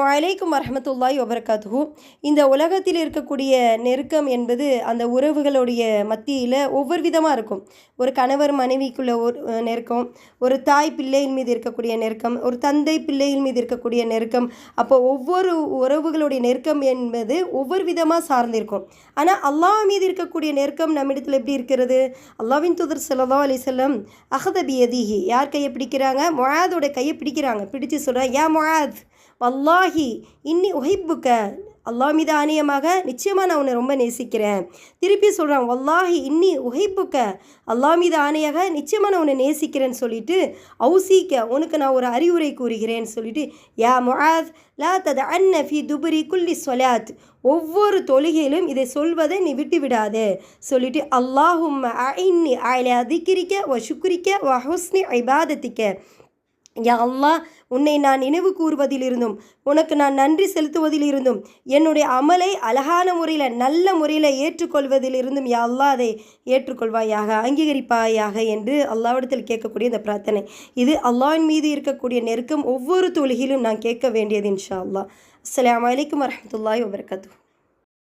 அஸ்ஸலாமு அலைக்கும் வரஹ்மத்துல்லாஹி வபரகாத்துஹு. இந்த உலகத்தில் இருக்கக்கூடிய நெருக்கம் என்பது அந்த உறவுகளுடைய மத்தியில் ஒவ்வொரு விதமாக இருக்கும். ஒரு கணவர் மனைவிக்குள்ள ஒரு நெருக்கம், ஒரு தாய் பிள்ளையின் மீது இருக்கக்கூடிய நெருக்கம், ஒரு தந்தை பிள்ளையின் மீது இருக்கக்கூடிய நெருக்கம். அப்போ ஒவ்வொரு உறவுகளுடைய நெருக்கம் என்பது ஒவ்வொரு விதமாக சார்ந்திருக்கும். ஆனால் அல்லாஹ் மீது இருக்கக்கூடிய நெருக்கம் நம்மிடத்தில் எப்படி இருக்கிறது? அல்லாஹ்வின் தூதர் ஸல்லல்லாஹு அலைஹி வஸல்லம் அஹத பியதிஹி, யார் கையை பிடிக்கிறாங்க? முஆதோட கையை பிடிக்கிறாங்க. பிடிச்சு சொல்கிறாங்க, யா முஆத் வல்லாஹி இன்னி உஹிப்புக்க, அல்லாஹ் மீது ஆணையமாக நிச்சயமாக நான் உன்னை ரொம்ப நேசிக்கிறேன். திருப்பி சொல்கிறான், வல்லாஹி இன்னி உஹிப்புக்க, அல்லாஹ் மீது ஆணையாக நிச்சயமாக நான் உன்னை நேசிக்கிறேன்னு சொல்லிட்டு, அவுசீக்க, உனக்கு நான் ஒரு அறிவுரை கூறுகிறேன்னு சொல்லிட்டு, யா முஆத் லா ததஅன்ன ஃபி துபுரி குல்லி ஸலாத், ஒவ்வொரு தொழுகையிலும் இதை சொல்வதை நீ விட்டு விடாதே சொல்லிட்டு, அல்லாஹும்ம அஇன்னி அலா திக்ரிக்க வ ஷுக்ரிக்க வ ஹுஸ்னி இபாதத்திக்க, யா அல்லாஹ், உன்னை நான் நினைவு கூறுவதிலிருந்தும் உனக்கு நான் நன்றி செலுத்துவதிலிருந்தும் என்னுடைய அமலை அழகான முறையில் நல்ல முறையில் ஏற்றுக்கொள்வதிலிருந்தும் யா அல்லாஹ் அதை ஏற்றுக்கொள்வாயாக, அங்கீகரிப்பாயாக என்று அல்லாஹ்விடத்தில் கேட்கக்கூடிய இந்த பிரார்த்தனை. இது அல்லாஹ்வின் மீது இருக்கக்கூடிய நெருக்கம் ஒவ்வொரு தொழுகையிலும் நான் கேட்க வேண்டியது இன்ஷா அல்லாஹ். அஸ்ஸலாமு அலைக்கும் வரஹ்மத்துல்லாஹி வபரகாத்துஹு.